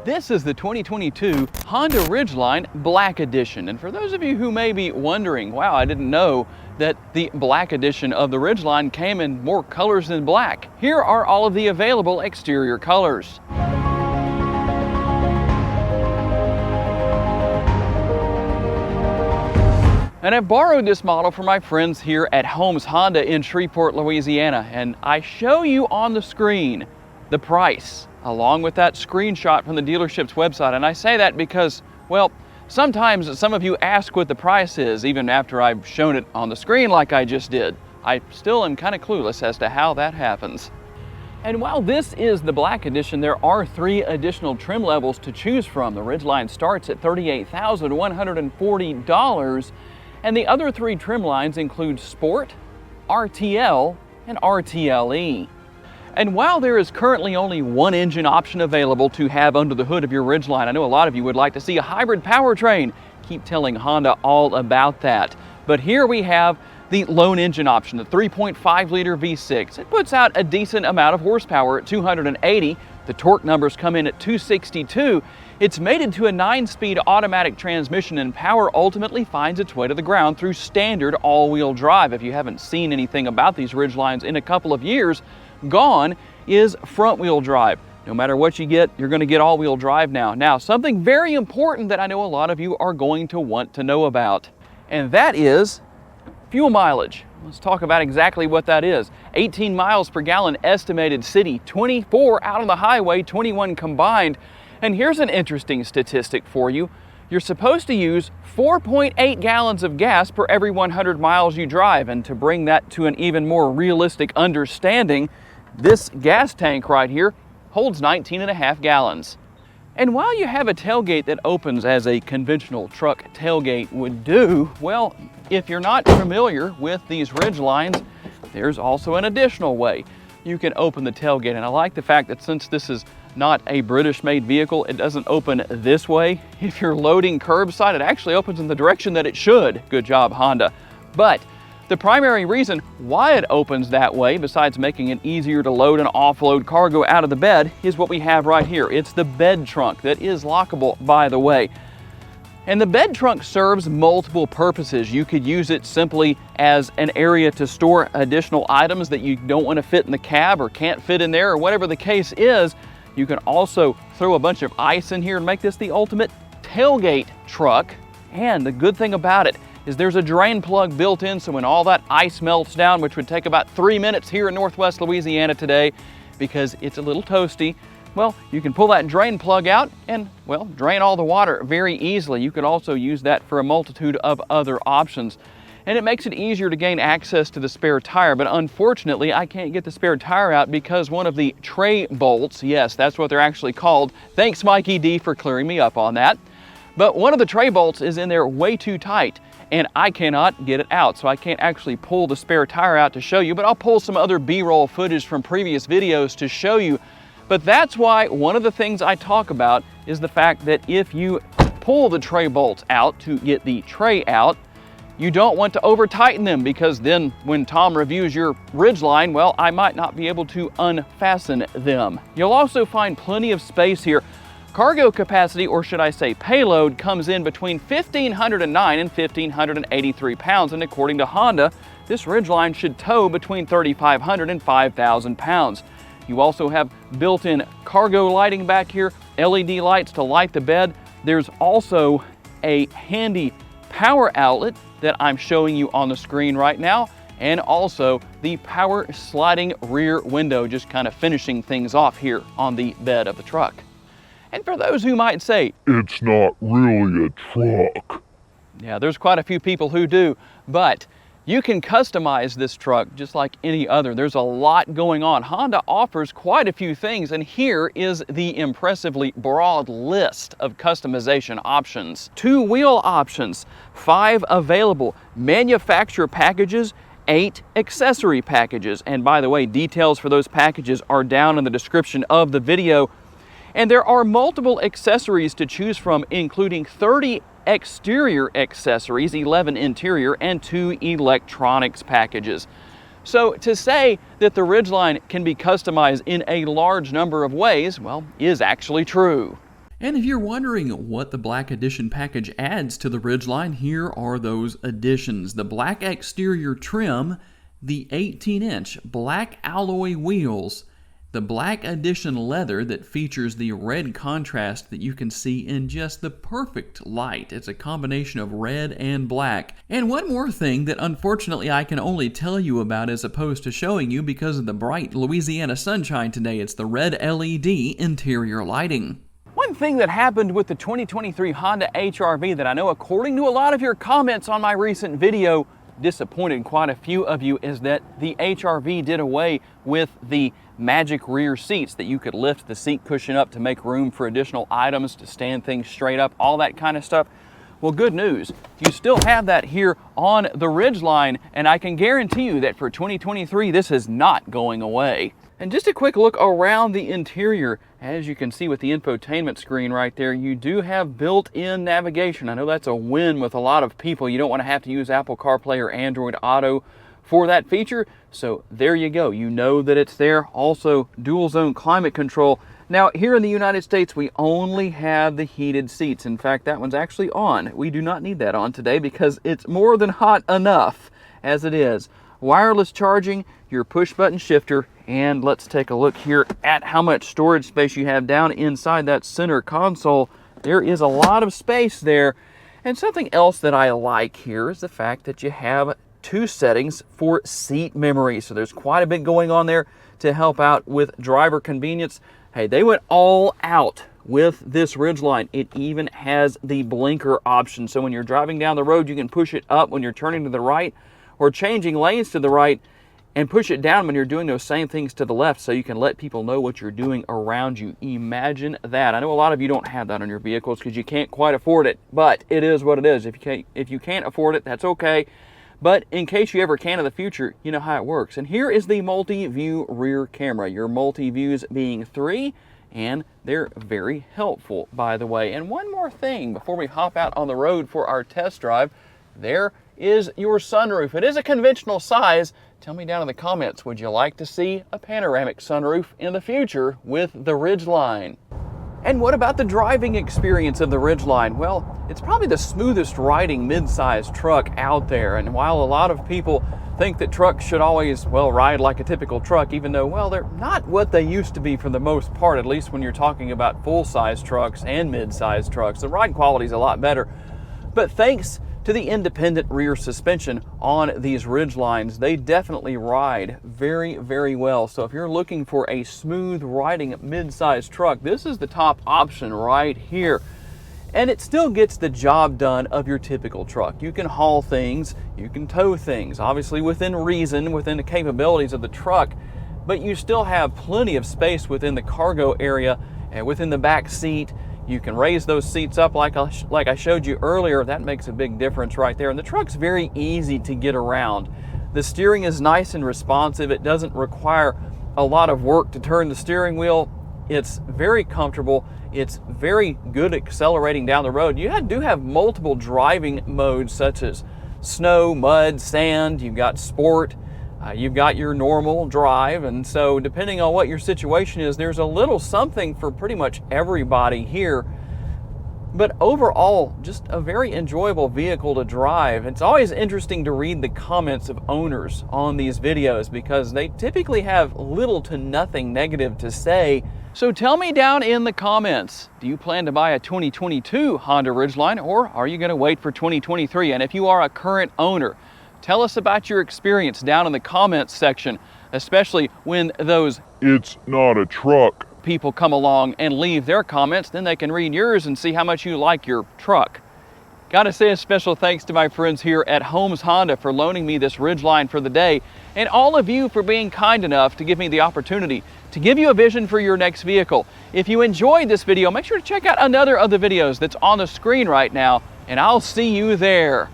This is the 2022 Honda RIdgeline Black Edition. And for those of you who may be wondering, wow, I didn't know that the Black Edition of the RIdgeline came in more colors than black. Here are all of the available exterior colors. And I borrowed this model from my friends here at Holmes Honda in Shreveport, Louisiana. And I show you on the screen the price, along with that screenshot from the dealership's website. And I say that because, well, sometimes some of you ask what the price is, even after I've shown it on the screen like I just did. I still am kind of clueless as to how that happens. And while this is the Black Edition, there are 3 additional trim levels to choose from. The RIdgeline starts at $38,140, and the other 3 trim lines include Sport, RTL, and rtl-e. And while there is currently only one engine option available to have under the hood of your RIdgeline, I know a lot of you would like to see a hybrid powertrain. Keep telling Honda all about that. But here we have the lone engine option, the 3.5-liter V6. It puts out a decent amount of horsepower at 280. The torque numbers come in at 262. It's mated to a 9-speed automatic transmission, and power ultimately finds its way to the ground through standard all-wheel drive. If you haven't seen anything about these RIdgelines in a couple of years, gone is front-wheel drive. No matter what you get, you're going to get all-wheel drive now. Now, something very important that I know a lot of you are going to want to know about, and that is fuel mileage. Let's talk about exactly what that is. 18 miles per gallon estimated city, 24 out on the highway, 21 combined. And here's an interesting statistic for you. You're supposed to use 4.8 gallons of gas per every 100 miles you drive. And to bring that to an even more realistic understanding, this gas tank right here holds 19.5 gallons. And while you have a tailgate that opens as a conventional truck tailgate would do, well, if you're not familiar with these RIdgelines, there's also an additional way you can open the tailgate. And I like the fact that since this is not a British-made vehicle, it doesn't open this way. If you're loading curbside, it actually opens in the direction that it should. Good job, Honda. But the primary reason why it opens that way, besides making it easier to load and offload cargo out of the bed, is what we have right here. It's the bed trunk that is lockable, by the way. And the bed trunk serves multiple purposes. You could use it simply as an area to store additional items that you don't want to fit in the cab or can't fit in there, or whatever the case is. You can also throw a bunch of ice in here and make this the ultimate tailgate truck. And the good thing about it is there's a drain plug built in, so when all that ice melts down, which would take about 3 minutes here in Northwest Louisiana today because it's a little toasty, well, you can pull that drain plug out and, well, drain all the water very easily. You could also use that for a multitude of other options. And it makes it easier to gain access to the spare tire, but unfortunately I can't get the spare tire out because one of the tray bolts, yes, that's what they're actually called. Thanks, Mikey D, for clearing me up on that. But one of the tray bolts is in there way too tight, and I cannot get it out, so I can't actually pull the spare tire out to show you, but I'll pull some other B-roll footage from previous videos to show you. But that's why one of the things I talk about is the fact that if you pull the tray bolts out to get the tray out, you don't want to over tighten them, because then when Tom reviews your RIdgeline, well, I might not be able to unfasten them. You'll also find plenty of space here. Cargo capacity, or should I say payload, comes in between 1,509 and 1,583 pounds, and according to Honda, this RIdgeline should tow between 3,500 and 5,000 pounds. You also have built-in cargo lighting back here, LED lights to light the bed. There's also a handy power outlet that I'm showing you on the screen right now, and also the power sliding rear window, just kind of finishing things off here on the bed of the truck. And for those who might say, it's not really a truck. Yeah, there's quite a few people who do, but you can customize this truck just like any other. There's a lot going on. Honda offers quite a few things, and here is the impressively broad list of customization options. 2 wheel options, 5 available. Manufacturer packages, 8 accessory packages. And by the way, details for those packages are down in the description of the video. And there are multiple accessories to choose from, including 30 exterior accessories, 11 interior, and 2 electronics packages. So to say that the RIdgeline can be customized in a large number of ways, well, is actually true. And if you're wondering what the Black Edition package adds to the Ridgeline, here are those additions. The black exterior trim, the 18-inch black alloy wheels, the Black Edition leather that features the red contrast that you can see in just the perfect light. It's a combination of red and black. And one more thing that unfortunately I can only tell you about as opposed to showing you because of the bright Louisiana sunshine today. It's the red LED interior lighting. One thing that happened with the 2023 Honda HR-V that I know, according to a lot of your comments on my recent video, disappointed quite a few of you, is that the HR-V did away with the magic rear seats that you could lift the seat cushion up to make room for additional items, to stand things straight up, all that kind of stuff. Well, good news. You still have that here on the Ridgeline, and I can guarantee you that for 2023, this is not going away. And just a quick look around the interior. As you can see with the infotainment screen right there, you do have built-in navigation. I know that's a win with a lot of people. You don't want to have to use Apple CarPlay or Android Auto for that feature. So there you go. You know that it's there. Also, dual zone climate control. Now, here in the United States, we only have the heated seats. In fact, that one's actually on. We do not need that on today because it's more than hot enough as it is. Wireless charging, your push button shifter, and let's take a look here at how much storage space you have down inside that center console. There is a lot of space there. And something else that I like here is the fact that you have two settings for seat memory. So there's quite a bit going on there to help out with driver convenience. Hey, they went all out with this Ridgeline. It even has the blinker option. So when you're driving down the road, you can push it up when you're turning to the right or changing lanes to the right, and push it down when you're doing those same things to the left so you can let people know what you're doing around you. Imagine that. I know a lot of you don't have that on your vehicles because you can't quite afford it, but it is what it is. If you can't afford it, that's okay. But in case you ever can in the future, you know how it works. And here is the multi-view rear camera. Your multi-views being 3, and they're very helpful, by the way. And one more thing before we hop out on the road for our test drive, there is your sunroof. It is a conventional size. Tell me down in the comments, would you like to see a panoramic sunroof in the future with the Ridgeline? And what about the driving experience of the Ridgeline? Well, it's probably the smoothest riding mid-size truck out there. And while a lot of people think that trucks should always, well, ride like a typical truck, even though, well, they're not what they used to be for the most part, at least when you're talking about full-size trucks and mid-size trucks. The ride quality is a lot better. But thanks to the independent rear suspension on these Ridgelines, they definitely ride very, very well. So if you're looking for a smooth riding mid-size truck, this is the top option right here. And it still gets the job done of your typical truck. You can haul things, you can tow things, obviously within reason, within the capabilities of the truck, but you still have plenty of space within the cargo area and within the back seat. You can raise those seats up like I showed you earlier. That makes a big difference right there. And the truck's very easy to get around. The steering is nice and responsive. It doesn't require a lot of work to turn the steering wheel. It's very comfortable. It's very good accelerating down the road. You do have multiple driving modes such as snow, mud, sand. You've got sport. You've got your normal drive, and so depending on what your situation is, there's a little something for pretty much everybody here. But overall, just a very enjoyable vehicle to drive. It's always interesting to read the comments of owners on these videos because they typically have little to nothing negative to say. So tell me down in the comments, do you plan to buy a 2022 Honda Ridgeline, or are you going to wait for 2023? And if you are a current owner, tell us about your experience down in the comments section, especially when those "it's not a truck" people come along and leave their comments. Then they can read yours and see how much you like your truck. Gotta say a special thanks to my friends here at Holmes Honda for loaning me this Ridgeline for the day, and all of you for being kind enough to give me the opportunity to give you a vision for your next vehicle. If you enjoyed this video, make sure to check out another of the videos that's on the screen right now, and I'll see you there.